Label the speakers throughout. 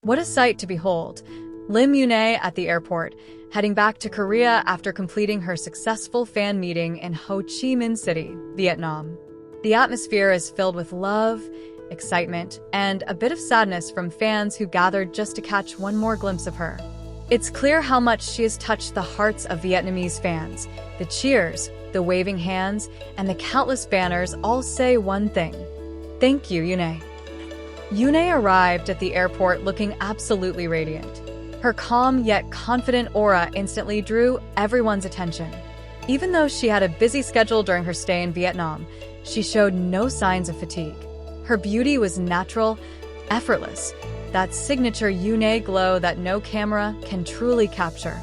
Speaker 1: What a sight to behold. Im Yoon-ah at the airport, heading back to Korea after completing her successful fan meeting in Ho Chi Minh City, Vietnam. The atmosphere is filled with love, excitement, and a bit of sadness from fans who gathered just to catch one more glimpse of her. It's clear how much she has touched the hearts of Vietnamese fans. The cheers, the waving hands, and the countless banners all say one thing: thank you, Yoona. Yoona arrived at the airport looking absolutely radiant. Her calm yet confident aura instantly drew everyone's attention. Even though she had a busy schedule during her stay in Vietnam, she showed no signs of fatigue. Her beauty was natural, effortless, that signature Yoona glow that no camera can truly capture.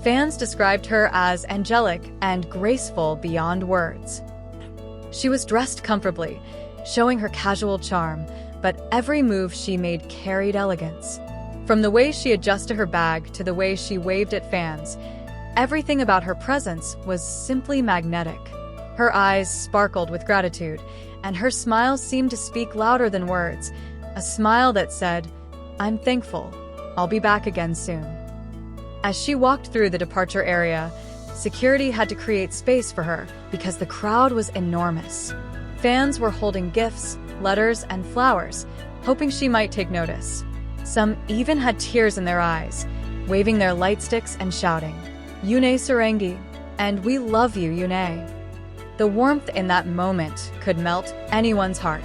Speaker 1: Fans described her as angelic and graceful beyond words. She was dressed comfortably, showing her casual charm, but every move she made carried elegance. From the way she adjusted her bag to the way she waved at fans, everything about her presence was simply magnetic. Her eyes sparkled with gratitude, and her smile seemed to speak louder than words, a smile that said, "I'm thankful. I'll be back again soon." As she walked through the departure area, security had to create space for her because the crowd was enormous. Fans were holding gifts, letters, and flowers, hoping she might take notice. Some even had tears in their eyes, waving their light sticks and shouting, "Yoona Sarangi," and "We love you, Yoona." The warmth in that moment could melt anyone's heart.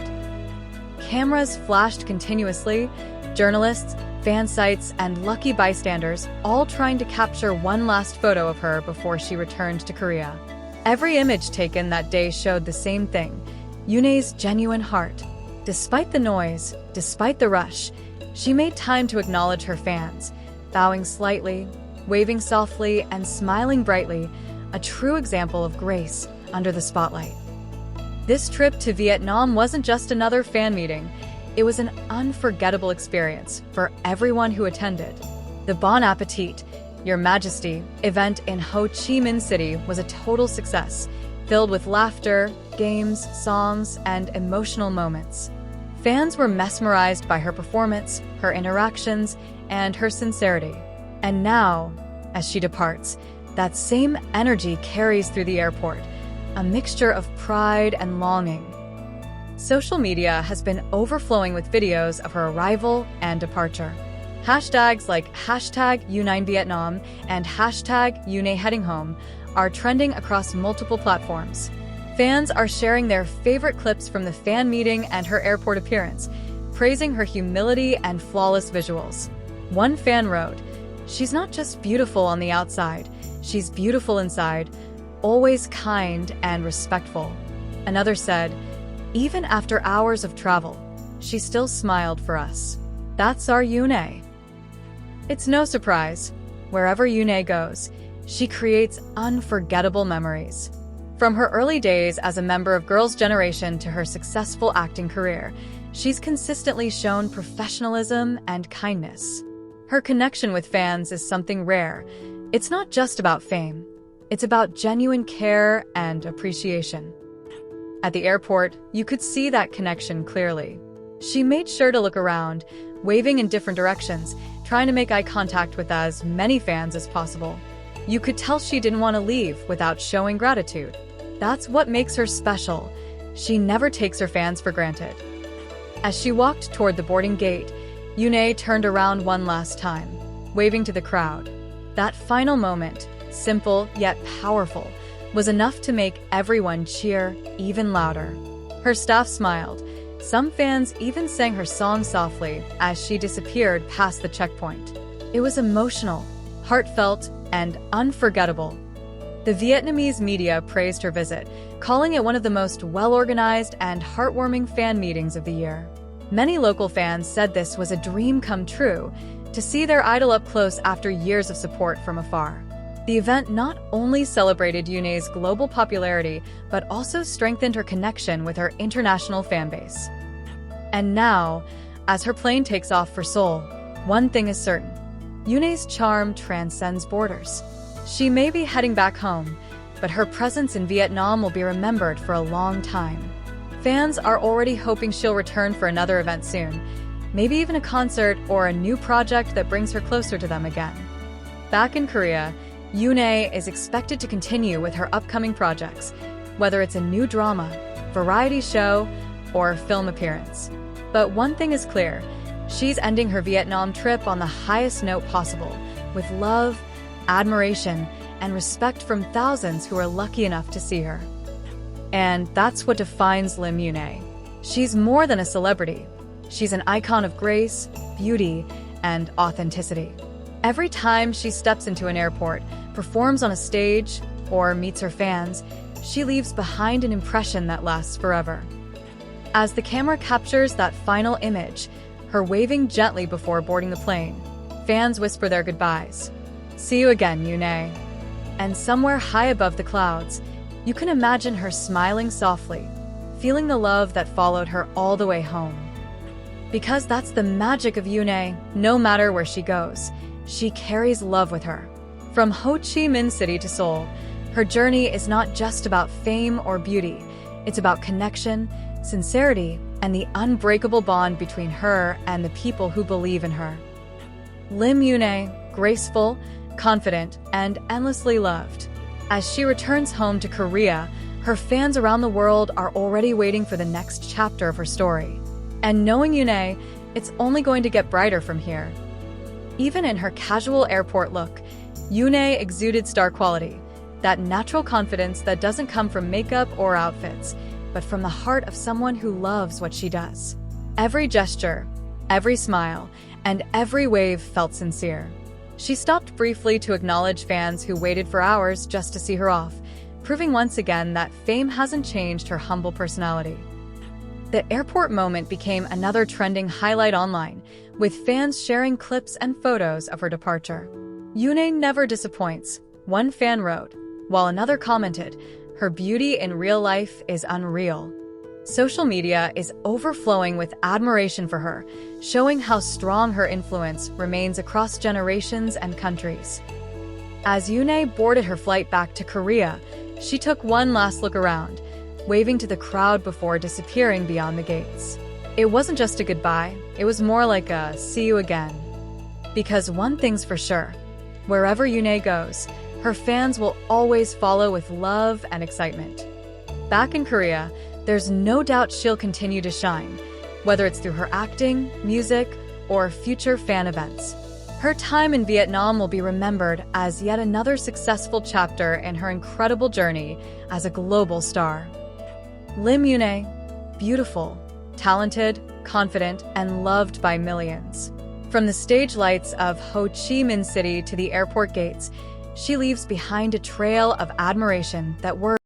Speaker 1: Cameras flashed continuously, journalists, fan sites, and lucky bystanders all trying to capture one last photo of her before she returned to Korea. Every image taken that day showed the same thing: Yoona's genuine heart. Despite the noise, despite the rush, she made time to acknowledge her fans, bowing slightly, waving softly, and smiling brightly, a true example of grace under the spotlight. This trip to Vietnam wasn't just another fan meeting. It was an unforgettable experience for everyone who attended. The Bon Appétit Your Majesty event in Ho Chi Minh City was a total success, filled with laughter, games, songs, and emotional moments. Fans were mesmerized by her performance, her interactions, and her sincerity. And now, as she departs, that same energy carries through the airport, a mixture of pride and longing. Social media has been overflowing with videos of her arrival and departure. Hashtags like #Yuna and #Yoona heading home are trending across multiple platforms. Fans are sharing their favorite clips from the fan meeting and her airport appearance, praising her humility and flawless visuals. One fan wrote, "She's not just beautiful on the outside, she's beautiful inside, always kind and respectful." Another said, "Even after hours of travel, she still smiled for us. That's our Yoona." It's no surprise, wherever Yoona goes, she creates unforgettable memories. From her early days as a member of Girls' Generation to her successful acting career, she's consistently shown professionalism and kindness. Her connection with fans is something rare. It's not just about fame. It's about genuine care and appreciation. At the airport, you could see that connection clearly. She made sure to look around, waving in different directions, trying to make eye contact with as many fans as possible. You could tell she didn't want to leave without showing gratitude. That's what makes her special. She never takes her fans for granted. As she walked toward the boarding gate, Yoona turned around one last time, waving to the crowd. That final moment, simple yet powerful, was enough to make everyone cheer even louder. Her staff smiled. Some fans even sang her song softly as she disappeared past the checkpoint. It was emotional, heartfelt, and unforgettable. The Vietnamese media praised her visit, calling it one of the most well-organized and heartwarming fan meetings of the year. Many local fans said this was a dream come true, to see their idol up close after years of support from afar. The event not only celebrated Yoona's global popularity, but also strengthened her connection with her international fanbase. And now, as her plane takes off for Seoul, one thing is certain: Yoona's charm transcends borders. She may be heading back home, but her presence in Vietnam will be remembered for a long time. Fans are already hoping she'll return for another event soon, maybe even a concert or a new project that brings her closer to them again. Back in Korea, Yoona is expected to continue with her upcoming projects, whether it's a new drama, variety show, or film appearance. But one thing is clear, she's ending her Vietnam trip on the highest note possible, with love, admiration, and respect from thousands who are lucky enough to see her. And that's what defines Im Yoon-ah. She's more than a celebrity. She's an icon of grace, beauty, and authenticity. Every time she steps into an airport, performs on a stage, or meets her fans, she leaves behind an impression that lasts forever. As the camera captures that final image, her waving gently before boarding the plane, fans whisper their goodbyes. "See you again, Yoona." And somewhere high above the clouds, you can imagine her smiling softly, feeling the love that followed her all the way home. Because that's the magic of Yoona. No matter where she goes, she carries love with her. From Ho Chi Minh City to Seoul, her journey is not just about fame or beauty. It's about connection, sincerity, and the unbreakable bond between her and the people who believe in her. Im Yoon-ah, graceful, confident, and endlessly loved. As she returns home to Korea, her fans around the world are already waiting for the next chapter of her story. And knowing Yoona, it's only going to get brighter from here. Even in her casual airport look, Yoona exuded star quality, that natural confidence that doesn't come from makeup or outfits, but from the heart of someone who loves what she does. Every gesture, every smile, and every wave felt sincere. She stopped briefly to acknowledge fans who waited for hours just to see her off, proving once again that fame hasn't changed her humble personality. The airport moment became another trending highlight online, with fans sharing clips and photos of her departure. Yoona never disappoints, one fan wrote, while another commented, "Her beauty in real life is unreal." Social media is overflowing with admiration for her, showing how strong her influence remains across generations and countries. As Yoona boarded her flight back to Korea, she took one last look around, waving to the crowd before disappearing beyond the gates. It wasn't just a goodbye, it was more like a "see you again." Because one thing's for sure, wherever Yoona goes, her fans will always follow with love and excitement. Back in Korea, there's no doubt she'll continue to shine, whether it's through her acting, music, or future fan events. Her time in Vietnam will be remembered as yet another successful chapter in her incredible journey as a global star. Im Yoon-ah, beautiful, talented, confident, and loved by millions. From the stage lights of Ho Chi Minh City to the airport gates, she leaves behind a trail of admiration that words